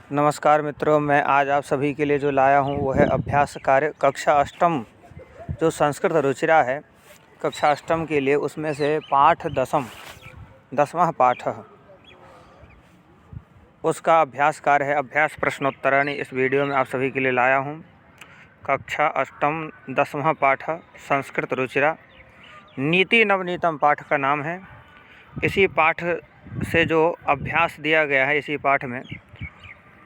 नमस्कार मित्रों, मैं आज आप सभी के लिए जो लाया हूँ वो है अभ्यास कार्य कक्षा अष्टम जो संस्कृत रुचिरा है कक्षा अष्टम के लिए, उसमें से पाठ दसवां पाठ उसका अभ्यास कार्य है। अभ्यास प्रश्नोत्तराणि इस वीडियो में आप सभी के लिए लाया हूँ। कक्षा अष्टम 10वां पाठ संस्कृत रुचिरा, नीति नवनीतम पाठ का नाम है। इसी पाठ से जो अभ्यास दिया गया है इसी पाठ में,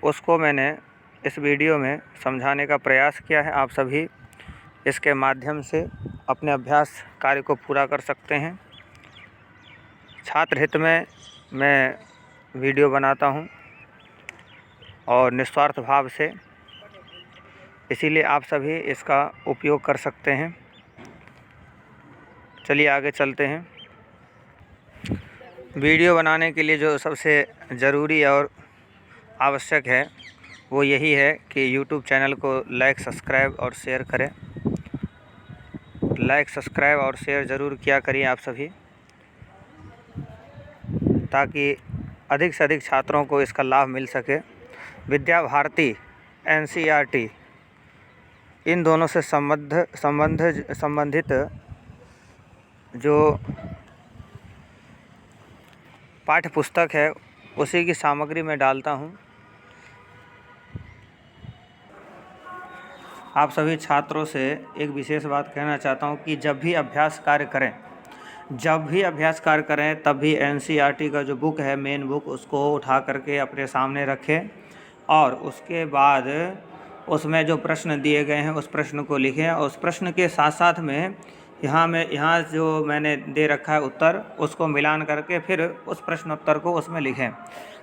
उसको मैंने इस वीडियो में समझाने का प्रयास किया है। आप सभी इसके माध्यम से अपने अभ्यास कार्य को पूरा कर सकते हैं। छात्र हित में मैं वीडियो बनाता हूं और निस्वार्थ भाव से, इसीलिए आप सभी इसका उपयोग कर सकते हैं। चलिए आगे चलते हैं। वीडियो बनाने के लिए जो सबसे ज़रूरी और आवश्यक है वो यही है कि YouTube चैनल को लाइक सब्सक्राइब और शेयर करें। लाइक सब्सक्राइब और शेयर ज़रूर किया करिए आप सभी, ताकि अधिक से अधिक छात्रों को इसका लाभ मिल सके। विद्या भारती, NCERT इन दोनों से संबंधित जो पाठ्य पुस्तक है उसी की सामग्री मैं डालता हूँ। आप सभी छात्रों से एक विशेष बात कहना चाहता हूँ कि जब भी अभ्यास कार्य करें तब भी NCERT का जो बुक है, मेन बुक, उसको उठा करके अपने सामने रखें और उसके बाद उसमें जो प्रश्न दिए गए हैं उस प्रश्न को लिखें और उस प्रश्न के साथ साथ में यहाँ जो मैंने दे रखा है उत्तर, उसको मिलान करके फिर उस प्रश्नोत्तर को उसमें लिखें।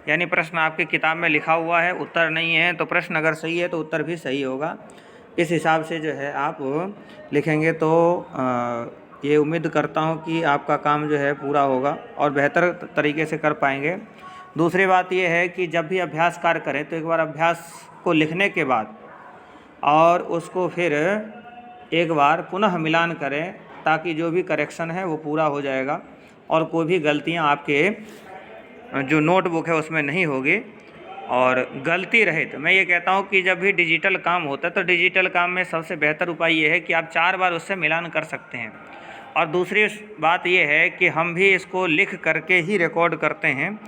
यानी प्रश्न आपकी किताब में लिखा हुआ है, उत्तर नहीं है, तो प्रश्न अगर सही है तो उत्तर भी सही होगा। इस हिसाब से जो है आप लिखेंगे तो ये उम्मीद करता हूँ कि आपका काम जो है पूरा होगा और बेहतर तरीके से कर पाएंगे। दूसरी बात ये है कि जब भी अभ्यास कार्य करें तो एक बार अभ्यास को लिखने के बाद और उसको फिर एक बार पुनः मिलान करें, ताकि जो भी करेक्शन है वो पूरा हो जाएगा और कोई भी गलतियाँ आपके जो नोटबुक है उसमें नहीं होगी। और गलती रहित मैं ये कहता हूँ कि जब भी डिजिटल काम होता है तो डिजिटल काम में सबसे बेहतर उपाय ये है कि आप 4 बार उससे मिलान कर सकते हैं। और दूसरी बात ये है कि हम भी इसको लिख करके ही रिकॉर्ड करते हैं,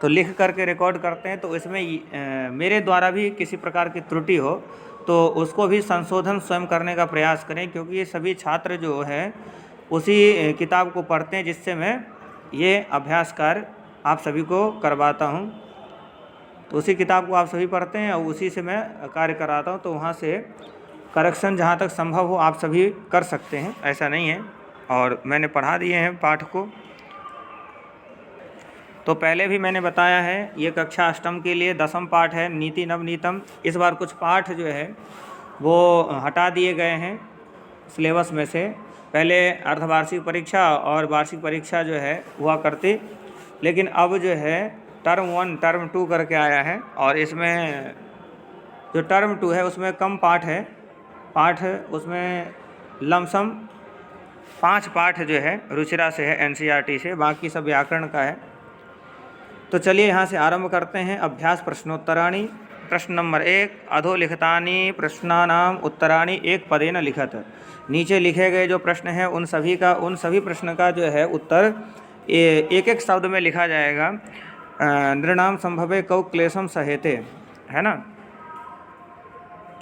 तो लिख करके रिकॉर्ड करते हैं तो इसमें मेरे द्वारा भी किसी प्रकार की त्रुटि हो तो उसको भी संशोधन स्वयं करने का प्रयास करें, क्योंकि ये सभी छात्र जो है उसी किताब को पढ़ते हैं जिससे मैं ये अभ्यास कार्य आप सभी को करवाता हूँ। तो उसी किताब को आप सभी पढ़ते हैं और उसी से मैं कार्य कराता हूँ, तो वहाँ से करेक्शन जहाँ तक संभव हो आप सभी कर सकते हैं, ऐसा नहीं है। और मैंने पढ़ा दिए हैं पाठ को, तो पहले भी मैंने बताया है ये कक्षा अष्टम के लिए 10वां पाठ है, नीति नवनीतम। इस बार कुछ पाठ जो है वो हटा दिए गए हैं सिलेबस में से। पहले अर्धवार्षिक परीक्षा और वार्षिक परीक्षा जो है हुआ करती, लेकिन अब जो है टर्म 1 टर्म 2 करके आया है और इसमें जो टर्म 2 है उसमें कम पाठ है। उसमें लमसम 5 पाठ जो है रुचिरा से है, NCERT से, बाकी सब व्याकरण का है। तो चलिए यहाँ से आरंभ करते हैं। अभ्यास प्रश्नोत्तराणि। प्रश्न नंबर 1, अधोलिखितानि प्रश्नानाम उत्तराणि एक पदेन लिखत। नीचे लिखे गए जो प्रश्न हैं उन सभी प्रश्न का जो है उत्तर एक एक शब्द में लिखा जाएगा। नृणाम संभवे कौ क्लेशम सहेते, है ना,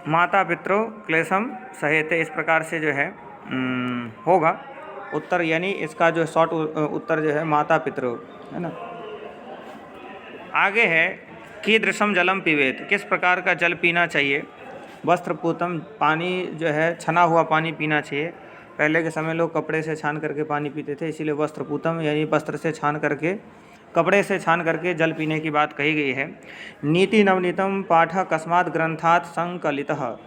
माता पितरो क्लेशम सहेते, इस प्रकार से जो है होगा उत्तर। यानी इसका जो शॉर्ट उत्तर जो है माता पितरो, है ना। आगे है कीदृशम जलम पिबेत, किस प्रकार का जल पीना चाहिए। वस्त्रपूतम, पानी जो है छना हुआ पानी पीना चाहिए। पहले के समय लोग कपड़े से छान करके पानी पीते थे, इसीलिए वस्त्रपूतम यानी वस्त्र से छान करके, कपड़े से छान करके जल पीने की बात कही गई है। नीति नवनीतम पाठ कस्मात् ग्रंथात् संकलितः।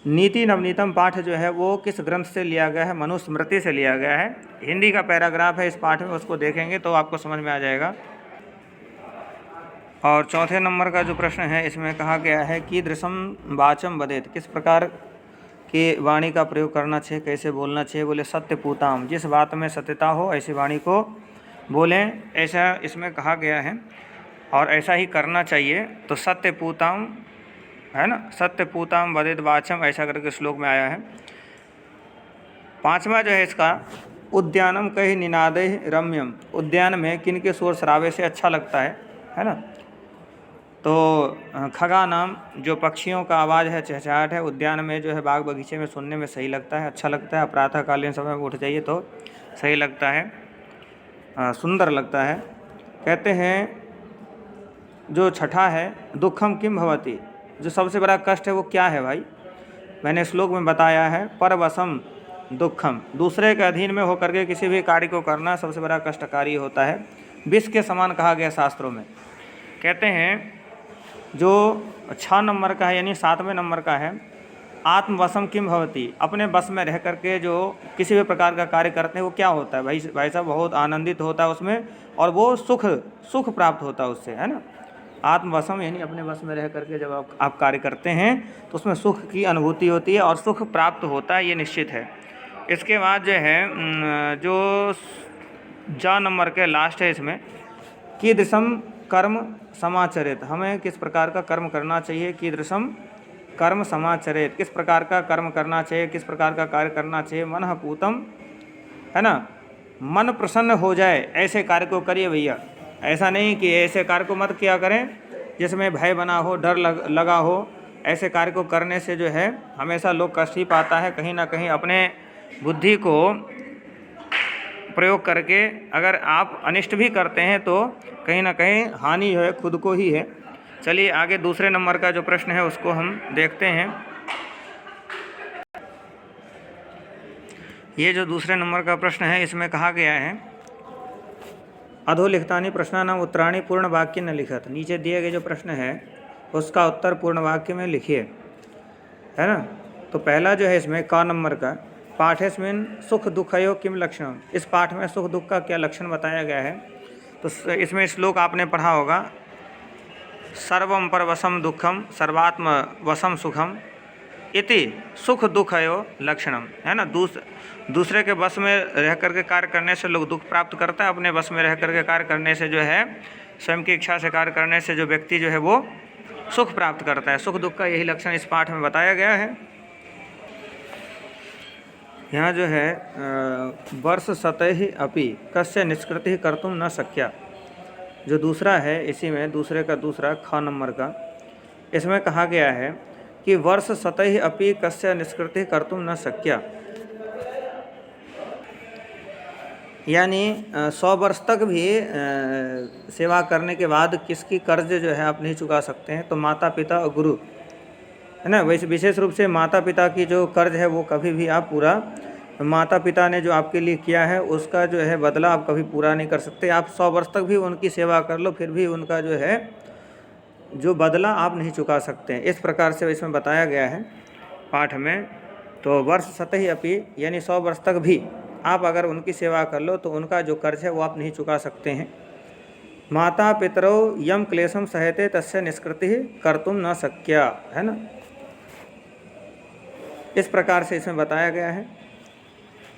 नीति नवनीतम पाठ जो है वो किस ग्रंथ से लिया गया है, मनुस्मृति से लिया गया है। हिंदी का पैराग्राफ है इस पाठ में, उसको देखेंगे तो आपको समझ में आ जाएगा। और चौथे नंबर का जो प्रश्न है इसमें कहा गया है कि दृशम वाचम वदेत, किस प्रकार की वाणी का प्रयोग करना चाहिए, कैसे बोलना चाहिए। बोले सत्यपूताम, जिस बात में सत्यता हो ऐसी वाणी को बोलें, ऐसा इसमें कहा गया है। और ऐसा ही करना चाहिए। तो सत्यपूताम है ना, सत्यपूताम वदेत वाचम, ऐसा करके श्लोक में आया है। पांचवा जो है इसका, उद्यानम कहि निनादे रम्यम, उद्यान में किन के शोर शराबे से अच्छा लगता है ना। तो खगा नाम, जो पक्षियों का आवाज़ है, चहचहाट है, उद्यान में जो है बाग बगीचे में सुनने में सही लगता है, अच्छा लगता है। प्रातःकालीन समय में उठ जाइए तो सही लगता है, सुंदर लगता है। कहते हैं जो छठा है, दुखम किम भवति, जो सबसे बड़ा कष्ट है वो क्या है भाई। मैंने श्लोक में बताया है, परवशम दुखम, दूसरे के अधीन में होकर के किसी भी कार्य को करना सबसे बड़ा कष्टकारी होता है। विष के समान कहा गया शास्त्रों में। कहते हैं जो 6 नंबर का है, यानी 7वें नंबर का है, आत्मवशम किम भवति, अपने बस में रह करके जो किसी भी प्रकार का कार्य करते हैं वो क्या होता है भाई साहब, बहुत आनंदित होता है उसमें, और वो सुख प्राप्त होता है उससे, है ना। आत्मवशम यानी अपने बस में रह करके जब आप कार्य करते हैं तो उसमें सुख की अनुभूति होती है और सुख प्राप्त होता है, ये निश्चित है। इसके बाद जो है जो 4 नंबर के लास्ट है इसमें, कीदृशम कर्म समाचरित, हमें किस प्रकार का कर्म करना चाहिए। कीदृशम कर्म समाचरित, किस प्रकार का कर्म करना चाहिए, किस प्रकार का कार्य करना चाहिए। मनः पूतम, है ना, मन प्रसन्न हो जाए ऐसे कार्य को करिए भैया। ऐसा नहीं कि ऐसे कार्य को मत किया करें जिसमें भय बना हो, डर लगा हो। ऐसे कार्य को करने से जो है हमेशा लोग कष्ट ही पाता है। कहीं ना कहीं अपने बुद्धि को प्रयोग करके अगर आप अनिष्ट भी करते हैं तो कहीं ना कहीं हानि जो है खुद को ही है। चलिए आगे दूसरे नंबर का जो प्रश्न है उसको हम देखते हैं। ये जो दूसरे नंबर का प्रश्न है इसमें कहा गया है, अधोलिखितानि प्रश्नानाम उत्तराणि पूर्ण वाक्य न लिखत, नीचे दिए गए जो प्रश्न है उसका उत्तर पूर्ण वाक्य में लिखिए, है ना। तो पहला जो है इसमें क नंबर का, पाठेस्मिन् सुख दुखयो किम लक्षणम, इस पाठ में सुख दुख का क्या लक्षण बताया गया है। तो इसमें श्लोक आपने पढ़ा होगा, सर्वम परवशम दुखम सर्वात्म वशम सुखम इति सुख दुखयो लक्षणम, है ना। दूसरे के बस में रह करके कार्य करने से लोग दुख प्राप्त करता है, अपने बस में रह करके कार्य करने से जो है स्वयं की इच्छा से कार्य करने से जो व्यक्ति जो है वो सुख प्राप्त करता है। सुख दुख का यही लक्षण इस पाठ में बताया गया है। यहाँ जो है वर्ष सतहि अपि कस्य निष्कृति कर्तुम न शक्या, जो दूसरा है इसी में दूसरे का दूसरा ख नंबर का, इसमें कहा गया है कि वर्ष सतहि अपि कस्य निष्कृति कर्तुम न शक्या, यानी 100 वर्ष तक भी सेवा करने के बाद किसकी कर्ज जो है आप नहीं चुका सकते हैं। तो माता पिता और गुरु, है ना, वैसे विशेष रूप से माता पिता की जो कर्ज है वो कभी भी आप पूरा, माता पिता ने जो आपके लिए किया है उसका जो है बदला आप कभी पूरा नहीं कर सकते। आप 100 वर्ष तक भी उनकी सेवा कर लो फिर भी उनका जो है जो बदला आप नहीं चुका सकते हैं। इस प्रकार से इसमें बताया गया है पाठ में। तो वर्ष सतहि अपि यानी 100 वर्ष तक भी आप अगर उनकी सेवा कर लो तो उनका जो कर्ज है वो आप नहीं चुका सकते हैं। माता पितरौ यम क्लेशम सहते तस्य निष्कृति कर्तुम न शक्या, है ना। इस प्रकार से इसमें बताया गया है।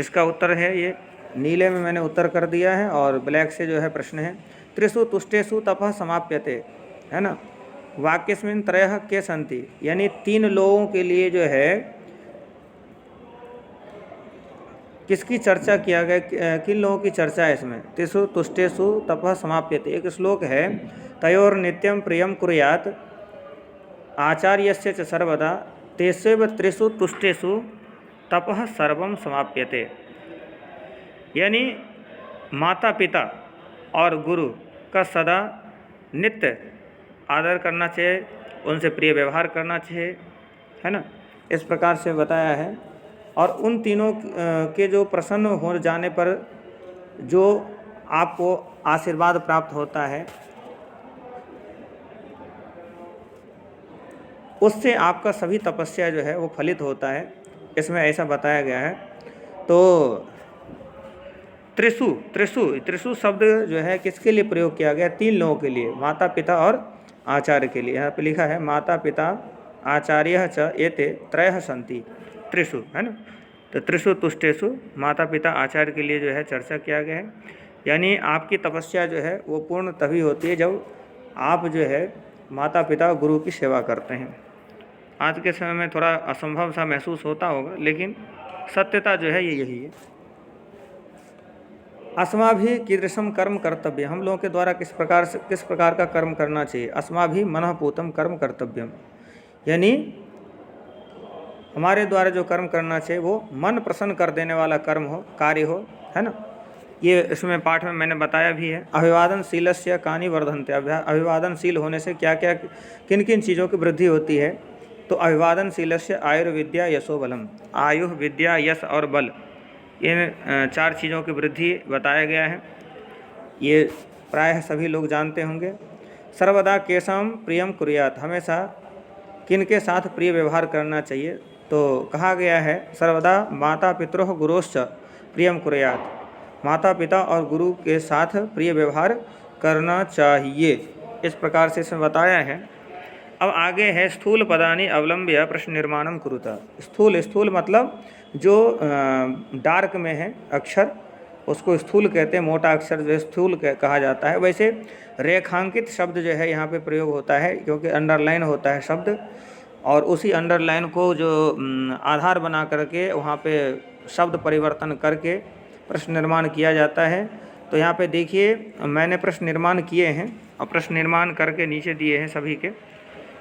इसका उत्तर है ये नीले में मैंने उत्तर कर दिया है और ब्लैक से जो है प्रश्न है, त्रिषु तुष्टेषु तपः समाप्यते, है ना। वाक्यस्मिन् त्रयः के सन्ति, यानी 3 लोगों के लिए जो है किसकी चर्चा किया गया, किन लोगों की चर्चा है इसमें। त्रिषु तुष्टेषु तपः समाप्यते, एक श्लोक है, तयोर नित्यम प्रियम कुर्यात् आचार्यस्य च सर्वदा तेषेव त्रिषु तुष्टेषु तपः सर्वम समाप्यते, यानी माता पिता और गुरु का सदा नित्य आदर करना चाहिए, उनसे प्रिय व्यवहार करना चाहिए, है ना। इस प्रकार से बताया है। और उन तीनों के जो प्रसन्न हो जाने पर जो आपको आशीर्वाद प्राप्त होता है उससे आपका सभी तपस्या जो है वो फलित होता है, इसमें ऐसा बताया गया है। तो त्रिषु शब्द जो है किसके लिए प्रयोग किया गया, 3 लोगों के लिए, माता पिता और आचार्य के लिए। यहाँ पे लिखा है माता पिता आचार्य च एते त्रयः सन्ति त्रिषु, है ना। तो त्रिषु तुष्टेषु माता पिता आचार्य के लिए जो है चर्चा किया गया है। यानी आपकी तपस्या जो है वो पूर्ण तभी होती है जब आप जो है माता पिता गुरु की सेवा करते हैं। आज के समय में थोड़ा असंभव सा महसूस होता होगा, लेकिन सत्यता जो है ये यही है। अस्माभि कीदृशम कर्म कर्तव्य, हम लोगों के द्वारा किस प्रकार का कर्म करना चाहिए। अस्माभि मनःपूतम कर्म कर्तव्यम, यानी हमारे द्वारा जो कर्म करना चाहिए वो मन प्रसन्न कर देने वाला कर्म हो, कार्य हो, है ना। ये इसमें पाठ में मैंने बताया भी है। अभिवादनशीलस्य कानि वर्धन्ते, अभिवादनशील होने से क्या क्या किन किन चीज़ों की वृद्धि होती है। तो अभिवादनशीलस्य आयुर्विद्या यशो बलम, आयु विद्या यश और बल, इन 4 चीज़ों की वृद्धि बताया गया है। ये प्रायः सभी लोग जानते होंगे। सर्वदा केशम प्रियम कुर्यात, हमेशा किन के साथ प्रिय व्यवहार करना चाहिए। तो कहा गया है सर्वदा माता पितरोः गुरोश्च प्रियम कुर्यात, माता पिता और गुरु के साथ प्रिय व्यवहार करना चाहिए, इस प्रकार से इसमें बताया है। अब आगे है स्थूल पदानि अवलंब्य प्रश्न निर्माणम कुरुता। स्थूल मतलब जो डार्क में है अक्षर, उसको स्थूल कहते हैं। मोटा अक्षर जो स्थूल कहा जाता है। वैसे रेखांकित शब्द जो है यहाँ पे प्रयोग होता है, क्योंकि अंडरलाइन होता है शब्द, और उसी अंडरलाइन को जो आधार बना करके वहाँ पे शब्द परिवर्तन करके प्रश्न निर्माण किया जाता है। तो यहाँ पे देखिए मैंने प्रश्न निर्माण किए हैं, और प्रश्न निर्माण करके नीचे दिए हैं सभी के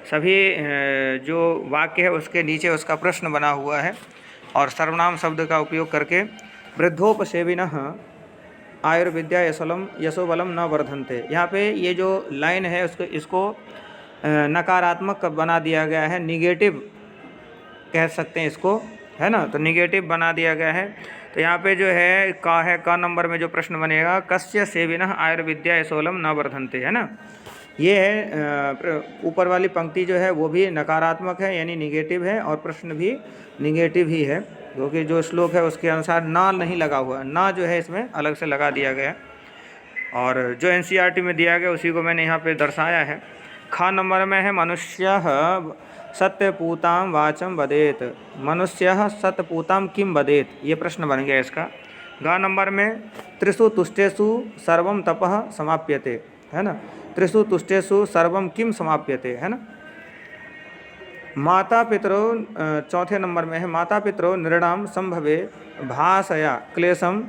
सभी। जो वाक्य है उसके नीचे उसका प्रश्न बना हुआ है, और सर्वनाम शब्द का उपयोग करके वृद्धोपसेविनः आयुर्विद्या यशोबलम न वर्धन्ते। यहाँ पे ये जो लाइन है इसको नकारात्मक बना दिया गया है, निगेटिव कह सकते हैं इसको, है ना। तो निगेटिव बना दिया गया है। तो यहाँ पे जो है का नंबर में जो प्रश्न बनेगा, कस्य सेविनः आयुर्विद्या यशोबलम न वर्धन्ते, है ना। ये है ऊपर वाली पंक्ति जो है वो भी नकारात्मक है, यानी निगेटिव है, और प्रश्न भी निगेटिव ही है, क्योंकि जो श्लोक है उसके अनुसार ना नहीं लगा हुआ, ना जो है इसमें अलग से लगा दिया गया। और जो एनसीईआरटी में दिया गया उसी को मैंने यहाँ पे दर्शाया है। खा नंबर में है मनुष्यः सत्यपूतां वाचं वदेत, मनुष्यः सत्यपूतां किं वदेत, ये प्रश्न बन गया इसका। गा नंबर में त्रिषु तुष्टेषु सर्वं तपः समाप्यते, है ना। त्रिषु तुष्टेषु सर्वं किं समाप्यते, है ना। माता पितरो चौथे नंबर में है माता पितरो नृणाम संभवे भाषया क्लेशम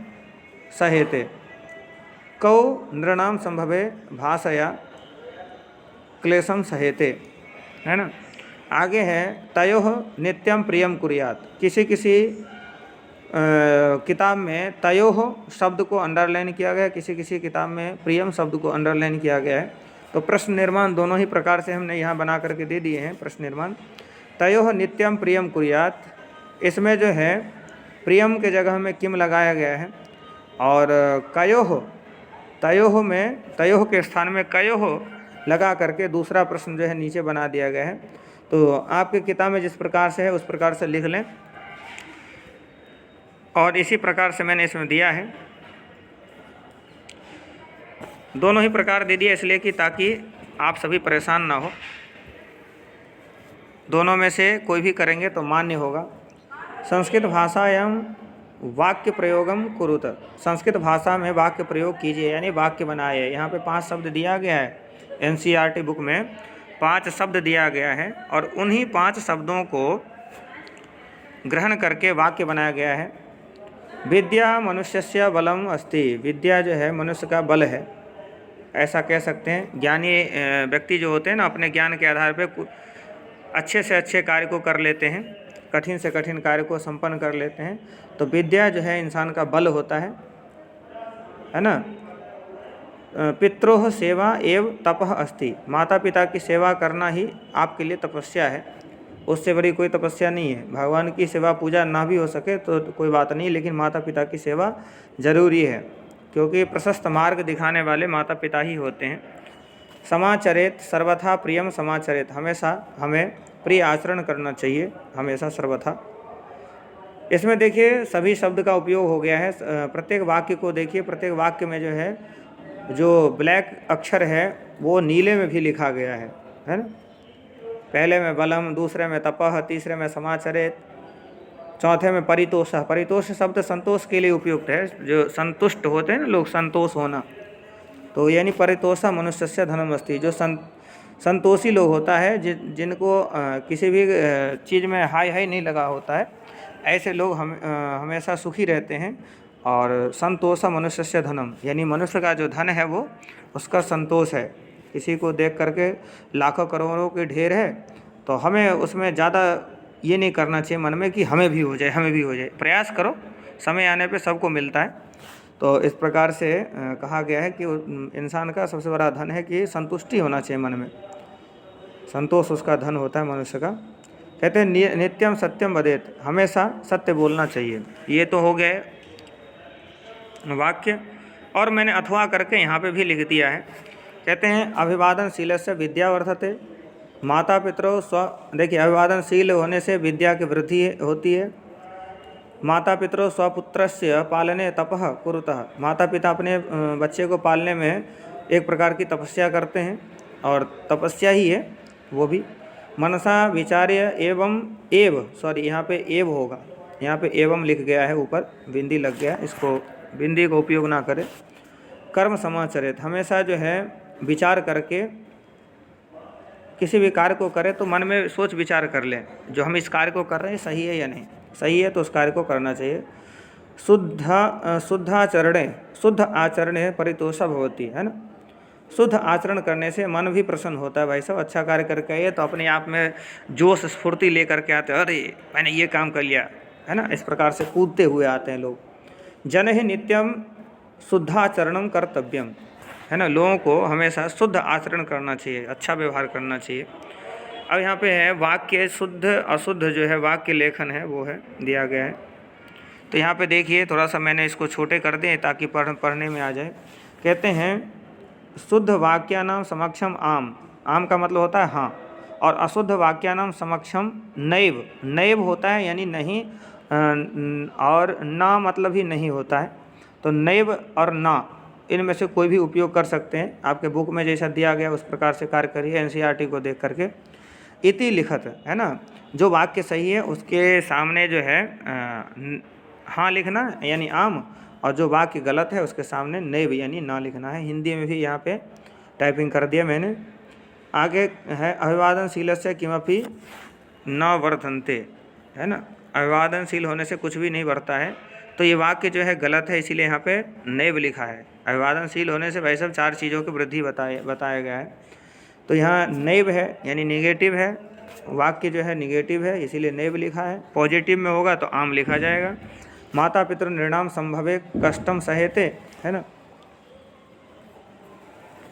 सहेते, कौ नृणाम संभवे भाषया क्लेशम सहेते, है ना। आगे है तयोः नित्यम प्रियम कुर्यात, किसी किताब में तयोः शब्द को अंडरलाइन किया गया, किसी किताब में प्रियम शब्द को अंडरलाइन किया गया है। तो प्रश्न निर्माण दोनों ही प्रकार से हमने यहाँ बना करके दे दिए हैं प्रश्न निर्माण। तयोः नित्यम प्रियम कुर्यात, इसमें जो है प्रियम के जगह में किम लगाया गया है, और तयोः में तयोः के स्थान में कयोः लगा करके दूसरा प्रश्न जो है नीचे बना दिया गया है। तो आपके किताब में जिस प्रकार से है उस प्रकार से लिख लें, और इसी प्रकार से मैंने इसमें दिया है। दोनों ही प्रकार दे दिया इसलिए कि ताकि आप सभी परेशान ना हो। दोनों में से कोई भी करेंगे तो मान्य होगा। संस्कृत भाषायां वाक्य प्रयोगम कुरुत, संस्कृत भाषा में वाक्य प्रयोग कीजिए, यानी वाक्य बनाए। यहाँ पे 5 शब्द दिया गया है, एनसीईआरटी बुक में 5 शब्द दिया गया है, और उन्हीं 5 शब्दों को ग्रहण करके वाक्य बनाया गया है। विद्या मनुष्यस्य बलम अस्ति, विद्या जो है मनुष्य का बल है, ऐसा कह सकते हैं। ज्ञानी व्यक्ति जो होते हैं ना, अपने ज्ञान के आधार पे अच्छे से अच्छे कार्य को कर लेते हैं, कठिन से कठिन कार्य को संपन्न कर लेते हैं। तो विद्या जो है इंसान का बल होता है ना। पितरोः सेवा एव तपः अस्ति, माता पिता की सेवा करना ही आपके लिए तपस्या है, उससे बड़ी कोई तपस्या नहीं है। भगवान की सेवा पूजा ना भी हो सके तो कोई बात नहीं, लेकिन माता पिता की सेवा जरूरी है, क्योंकि प्रशस्त मार्ग दिखाने वाले माता पिता ही होते हैं। समाचरेत सर्वथा प्रियम समाचरेत, हमेशा हमें प्रिय आचरण करना चाहिए, हमेशा सर्वथा। इसमें देखिए सभी शब्द का उपयोग हो गया है। प्रत्येक वाक्य को देखिए, प्रत्येक वाक्य में जो है जो ब्लैक अक्षर है वो नीले में भी लिखा गया है ना। पहले में बलम, दूसरे में तपः, तीसरे में समाचरेत, चौथे में परितोष। परितोष शब्द संतोष के लिए उपयुक्त है, जो संतुष्ट होते हैं ना लोग, संतोष होना। तो यानी परितोषा मनुष्यस्य धनम अस्ति, जो संतोषी लोग होता है, जिनको किसी भी चीज़ में हाय हाय नहीं लगा होता है, ऐसे लोग हमेशा सुखी रहते हैं। और संतोषा मनुष्यस्य धनम, यानी मनुष्य का जो धन है वो उसका संतोष है। किसी को देख करके लाखों करोड़ों के ढेर है तो हमें उसमें ज़्यादा ये नहीं करना चाहिए मन में कि हमें भी हो जाए, हमें भी हो जाए। प्रयास करो, समय आने पे सबको मिलता है। तो इस प्रकार से कहा गया है कि इंसान का सबसे बड़ा धन है कि संतुष्टि होना चाहिए मन में, संतोष उसका धन होता है मनुष्य का। कहते हैं नित्यम सत्यम वदेत, हमेशा सत्य बोलना चाहिए। ये तो हो गए वाक्य, और मैंने अथवा करके यहाँ पे भी लिख दिया है। कहते हैं अभिवादनशीलस्य विद्या वर्धते, माता पितरों देखिए अभिवादनशील होने से विद्या की वृद्धि होती है। माता पितरों स्वपुत्रस्य पालने तपः कुरुतः, माता पिता अपने बच्चे को पालने में एक प्रकार की तपस्या करते हैं, और तपस्या ही है वो भी। मनसा विचार्य एवं यहाँ पे एव होगा, यहाँ पे एवं लिख गया है, ऊपर बिंदी लग गया, इसको बिंदी का उपयोग ना करें। कर्म समाचरित, हमेशा जो है विचार करके किसी भी कार्य को करें तो मन में सोच विचार कर लें, जो हम इस कार्य को कर रहे हैं सही है या नहीं, सही है तो उस कार्य को करना चाहिए। शुद्ध आचरणे परितोषा भवति, है ना। शुद्ध आचरण करने से मन भी प्रसन्न होता है। भाई साहब अच्छा कार्य करके आइए तो अपने आप में जोश स्फूर्ति लेकर के आते हैं, अरे मैंने ये काम कर लिया, है ना। इस प्रकार से कूदते हुए आते हैं लोग। जन ही नित्यम शुद्धाचरणम कर्तव्यम, है ना। लोगों को हमेशा शुद्ध आचरण करना चाहिए, अच्छा व्यवहार करना चाहिए। अब यहाँ पे है वाक्य शुद्ध अशुद्ध जो है वाक्य लेखन है वो है दिया गया है। तो यहाँ पे देखिए थोड़ा सा मैंने इसको छोटे कर दें ताकि पढ़ने में आ जाए। कहते हैं शुद्ध वाक्यानाम समक्षम आम, आम का मतलब होता है हाँ, और अशुद्ध वाक्यानाम समक्षम नैव, नैव होता है यानी नहीं, और ना मतलब ही नहीं होता है। तो नैव और ना इनमें से कोई भी उपयोग कर सकते हैं। आपके बुक में जैसा दिया गया उस प्रकार से कार्य करिए, एनसीईआरटी को देख करके। इति लिखत, है ना, जो वाक्य सही है उसके सामने जो है हाँ लिखना यानी आम, और जो वाक्य गलत है उसके सामने नैव यानी ना लिखना है। हिंदी में भी यहाँ पे टाइपिंग कर दिया मैंने। आगे है अभिवादनशीलस्य किमपि न वर्धन्ते, है ना। अभिवादनशील होने से कुछ भी नहीं बढ़ता है, तो ये वाक्य जो है गलत है, इसीलिए यहाँ पे नैव लिखा है। अभिवादनशील होने से भाई सब 4 चीज़ों की वृद्धि बताया गया है, तो यहाँ नैव है यानी निगेटिव है, वाक्य जो है निगेटिव है इसीलिए नैव लिखा है। पॉजिटिव में होगा तो आम लिखा जाएगा। माता पितृ निर्णाम संभवे कष्टम सहेते, है ना।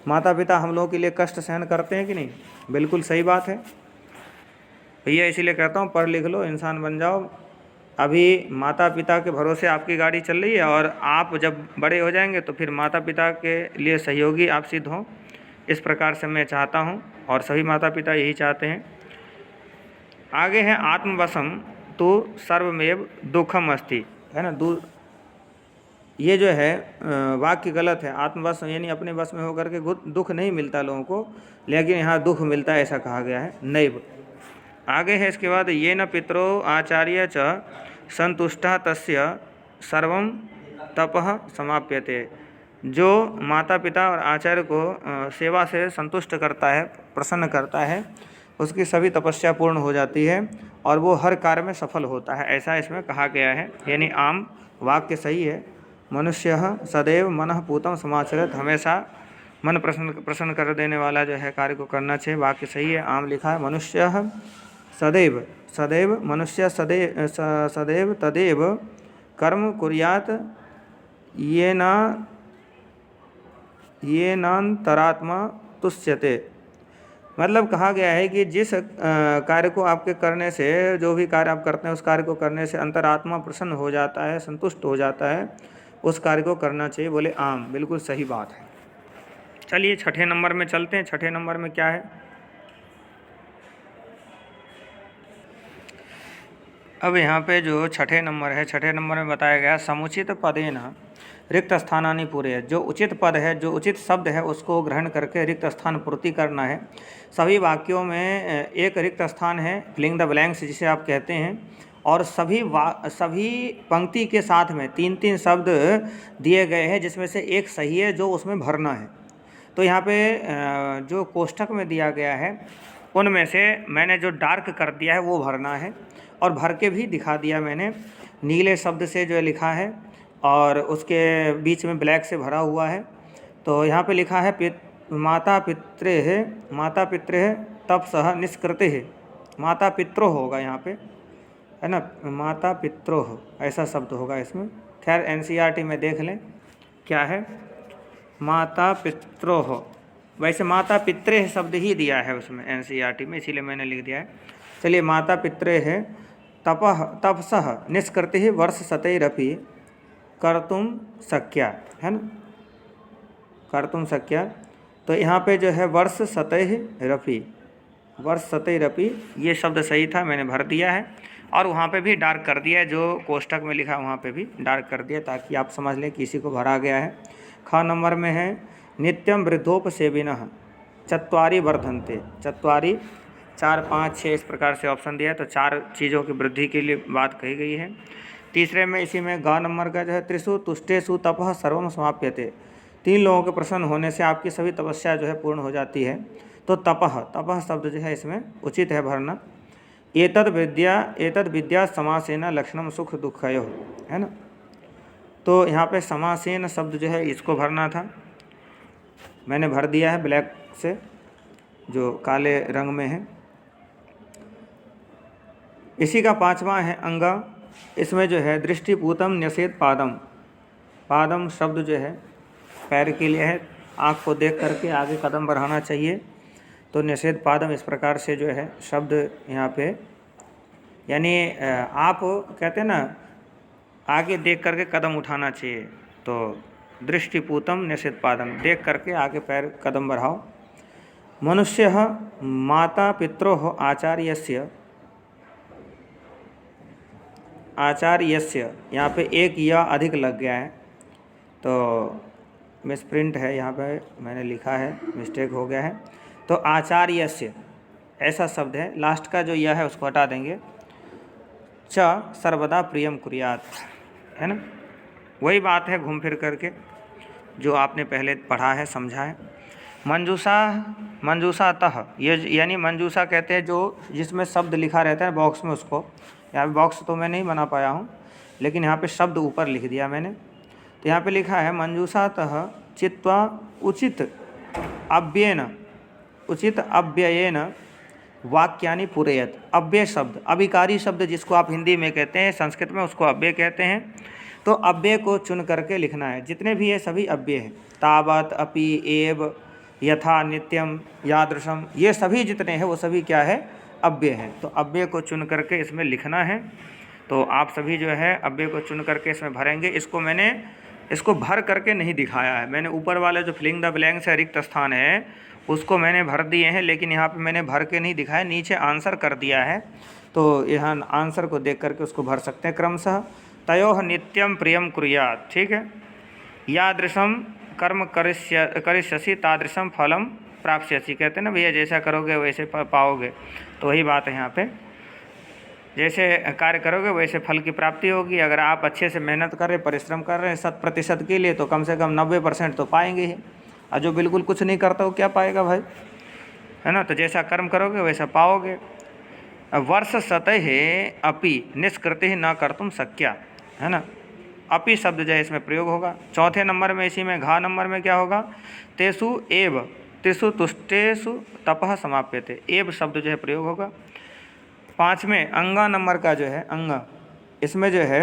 माता पिता हम लोगों के लिए कष्ट सहन करते हैं कि नहीं, बिल्कुल सही बात है भैया। इसीलिए कहता हूँ पढ़ लिख लो, इंसान बन जाओ। अभी माता पिता के भरोसे आपकी गाड़ी चल रही है, और आप जब बड़े हो जाएंगे तो फिर माता पिता के लिए सहयोगी आप सिद्ध हों। इस प्रकार से मैं चाहता हूँ, और सभी माता पिता यही चाहते हैं। आगे है आत्मवशम तो सर्वमेव दुखम अस्ति, है ना। ये जो है वाक्य गलत है। आत्मवश यानी अपने वश में होकर के दुख नहीं मिलता लोगों को, लेकिन यहाँ दुख मिलता है ऐसा कहा गया है, नैव। आगे है इसके बाद ये न पितरो आचार्य च संतुष्टा तस्य सर्वम तपः समाप्यते, जो माता पिता और आचार्य को सेवा से संतुष्ट करता है, प्रसन्न करता है, उसकी सभी तपस्या पूर्ण हो जाती है और वो हर कार्य में सफल होता है, ऐसा इसमें कहा गया है। यानी आम वाक्य सही है। मनुष्य सदैव मनः पूतं समाचरेत, हमेशा मन प्रसन्न कर देने वाला जो है कार्य को करना चाहिए, वाक्य सही है, आम लिखा है। मनुष्य सदैव मनुष्य सदैव तदेव कर्म कुर्यात् येनान्तरात्मा तुष्यते। मतलब कहा गया है कि जिस कार्य को आपके करने से, जो भी कार्य आप करते हैं उस कार्य को करने से अंतरात्मा प्रसन्न हो जाता है, संतुष्ट हो जाता है, उस कार्य को करना चाहिए। बोले आम, बिल्कुल सही बात है। चलिए 6ठे नंबर में चलते हैं। 6ठे नंबर में क्या है, अब यहाँ पे जो 6ठे नंबर है, 6ठे नंबर में बताया गया समुचित पदेन रिक्त स्थानानि पूरे, जो उचित पद है, जो उचित शब्द है उसको ग्रहण करके रिक्त स्थान पूर्ति करना है। सभी वाक्यों में एक रिक्त स्थान है, फिलिंग द ब्लैंक्स जिसे आप कहते हैं, और सभी पंक्ति के साथ में 3-3 शब्द दिए गए हैं, जिसमें से एक सही है जो उसमें भरना है। तो यहाँ पे जो कोष्ठक में दिया गया है उनमें से मैंने जो डार्क कर दिया है वो भरना है, और भर के भी दिखा दिया मैंने। नीले शब्द से जो है लिखा है और उसके बीच में ब्लैक से भरा हुआ है। तो यहाँ पे लिखा है माता पितृ तपसः निष्कृते है, माता पित्रो होगा यहाँ पे, है ना, माता पित्रोह ऐसा शब्द होगा इसमें। खैर एनसीईआरटी में देख लें क्या है, माता पित्रोह। वैसे माता पित्रे शब्द ही दिया है उसमें एनसीईआरटी में, इसीलिए मैंने लिख दिया है। चलिए, माता पित्रे है तपसः निष्कृति वर्ष शतैरपि कर्तुम शक्या, है ना, कर्तुम शक्या। तो यहाँ पे जो है वर्ष शतैरपि ये शब्द सही था, मैंने भर दिया है और वहाँ पे भी डार्क कर दिया है, जो कोष्ठक में लिखा है वहाँ पे भी डार्क कर दिया ताकि आप समझ लें कि इसी को भरा गया है। ख नंबर में है नित्यम वृद्धोपसेविनः चत्वारि वर्धन्ते। चत्वारि 4, 5, 6 इस प्रकार से ऑप्शन दिया है, तो 4 चीज़ों की वृद्धि के लिए बात कही गई है। तीसरे में इसी में ग नंबर का जो है त्रिषु तुष्टेषु तपः सर्वम समाप्यते। 3 लोगों के प्रसन्न होने से आपकी सभी तपस्या जो है पूर्ण हो जाती है। तो तपः शब्द जो है इसमें उचित है भरना। एतद विद्या समासेन लक्षणम सुख दुःखयोः, है ना। तो यहाँ पे समासेन शब्द जो है इसको भरना था, मैंने भर दिया है ब्लैक से जो काले रंग में है। इसी का 5वां है अंगा। इसमें जो है दृष्टिपूतम न्यसेत पादम। पादम शब्द जो है पैर के लिए है, आँख को देख करके आगे कदम बढ़ाना चाहिए। तो निषेध पादम इस प्रकार से जो है शब्द यहाँ पे, यानी आप कहते हैं ना आगे देख करके कदम उठाना चाहिए। तो दृष्टिपूतम निषेध पादम, देख करके आगे पैर कदम बढ़ाओ। मनुष्य माता पित्रोः आचार्यस्य, यहाँ पे एक या अधिक लग गया है तो मिसप्रिंट है, यहाँ पे मैंने लिखा है, मिस्टेक हो गया है। तो आचार्यस्य ऐसा शब्द है, लास्ट का जो यह है उसको हटा देंगे। च सर्वदा प्रियम कुर्यात्, है ना, वही बात है घूम फिर करके जो आपने पहले पढ़ा है, समझा है। मंजूषातः, ये यानी मंजूषा कहते हैं जो जिसमें शब्द लिखा रहता है बॉक्स में, उसको यहाँ पे बॉक्स तो मैं नहीं बना पाया हूँ लेकिन यहाँ पे शब्द ऊपर लिख दिया मैंने। तो यहाँ पे लिखा है मंजूषातः चित्वा उचित अव्ययेन वाक्यानि पूरयत। अव्यय शब्द, अभिकारी शब्द जिसको आप हिंदी में कहते हैं, संस्कृत में उसको अव्यय कहते हैं। तो अव्यय को चुन करके लिखना है, जितने भी ये सभी अव्यय हैं, तावत, अपि, एव, यथा, नित्यम, यादृशम, ये सभी जितने हैं वो सभी क्या है, अव्यय है। तो अव्यय को चुन करके इसमें लिखना है। तो आप सभी जो है अव्यय को चुन करके इसमें भरेंगे। इसको भर करके नहीं दिखाया है मैंने, ऊपर वाले जो फिलिंग द ब्लैंक से रिक्त स्थान है उसको मैंने भर दिए हैं, लेकिन यहाँ पे मैंने भर के नहीं दिखाया, नीचे आंसर कर दिया है। तो यहाँ आंसर को देख करके उसको भर सकते हैं क्रमशः। तयोः नित्यम प्रियम कुर्यात्, ठीक है। यादृशम कर्म करिष्यसि तादृशम फलम प्राप्स्यसि, कहते हैं ना भैया, जैसा करोगे वैसे पाओगे। तो वही बात है यहाँ पे, जैसे कार्य करोगे वैसे फल की प्राप्ति होगी। अगर आप अच्छे से मेहनत कर रहे, परिश्रम कर रहे हैं 100% के लिए, तो कम से कम 90% तो पाएंगे ही। और जो बिल्कुल कुछ नहीं करता वो क्या पाएगा भाई, है ना। तो जैसा कर्म करोगे वैसा पाओगे। वर्ष शतैः अपि निष्कृतिः न कर्तुम शक्या, है ना। अपि शब्द जो है इसमें प्रयोग होगा। चौथे नंबर में इसी में घा नंबर में क्या होगा, तेषु एव त्रिषु तुष्टेषु तपः समाप्यते, एव शब्द जो है प्रयोग होगा। 5वें अंगा नंबर का जो है अंगा, इसमें जो है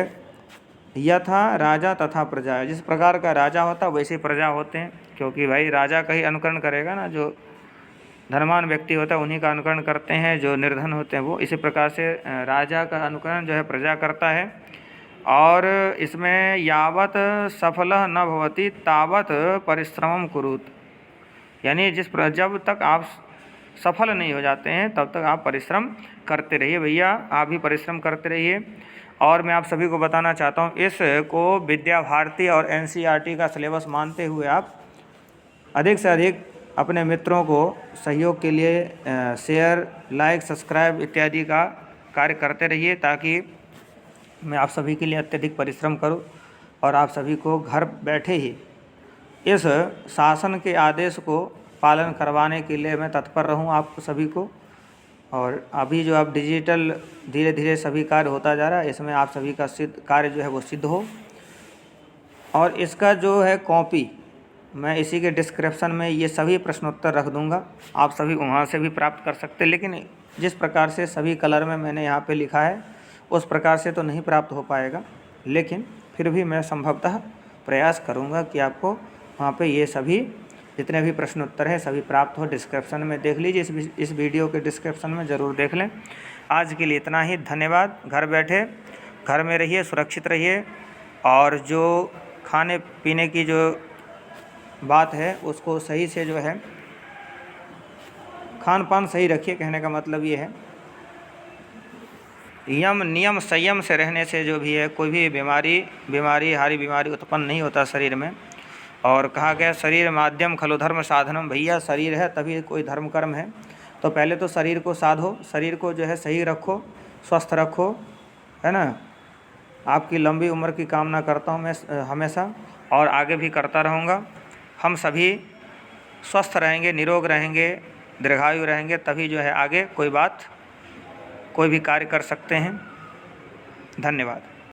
यथा राजा तथा प्रजा, जिस प्रकार का राजा होता है वैसे प्रजा होते हैं, क्योंकि भाई राजा का ही अनुकरण करेगा ना, जो धनवान व्यक्ति होता है उन्हीं का अनुकरण करते हैं, जो निर्धन होते हैं वो। इसी प्रकार से राजा का अनुकरण जो है प्रजा करता है। और इसमें यावत सफलः न भवति तावत परिश्रमं कुरुत, यानी जब तक आप सफल नहीं हो जाते हैं तब तक आप परिश्रम करते रहिए। भैया आप भी परिश्रम करते रहिए। और मैं आप सभी को बताना चाहता हूँ, इसको विद्या भारती और एनसीईआरटी का सिलेबस मानते हुए आप अधिक से अधिक अपने मित्रों को सहयोग के लिए शेयर, लाइक, सब्सक्राइब इत्यादि का कार्य करते रहिए, ताकि मैं आप सभी के लिए अत्यधिक परिश्रम करूं और आप सभी को घर बैठे ही इस शासन के आदेश को पालन करवाने के लिए मैं तत्पर रहूं आप सभी को। और अभी जो अब डिजिटल धीरे धीरे सभी कार्य होता जा रहा है, इसमें आप सभी का कार्य जो है वो सिद्ध हो। और इसका जो है कॉपी मैं इसी के डिस्क्रिप्शन में ये सभी प्रश्नोत्तर रख दूंगा, आप सभी वहाँ से भी प्राप्त कर सकते हैं। लेकिन जिस प्रकार से सभी कलर में मैंने यहाँ पे लिखा है उस प्रकार से तो नहीं प्राप्त हो पाएगा, लेकिन फिर भी मैं संभवतः प्रयास करूँगा कि आपको वहाँ पे ये सभी जितने भी प्रश्नोत्तर हैं सभी प्राप्त हो। डिस्क्रिप्शन में देख लीजिए, इस वीडियो के डिस्क्रिप्शन में ज़रूर देख लें। आज के लिए इतना ही, धन्यवाद। घर बैठे घर में रहिए, सुरक्षित रहिए, और जो खाने पीने की जो बात है उसको सही से जो है खान पान सही रखिए। कहने का मतलब ये है यम नियम संयम से रहने से जो भी है कोई भी बीमारी हारी बीमारी उत्पन्न नहीं होता शरीर में। और कहा गया शरीर माध्यम खलु धर्म साधनम, भैया शरीर है तभी कोई धर्म कर्म है। तो पहले तो शरीर को साधो, शरीर को जो है सही रखो, स्वस्थ रखो, है ना। आपकी लंबी उम्र की कामना करता हूँ मैं हमेशा, और आगे भी करता रहूँगा। हम सभी स्वस्थ रहेंगे, निरोग रहेंगे, दीर्घायु रहेंगे, तभी जो है आगे कोई भी कार्य कर सकते हैं। धन्यवाद।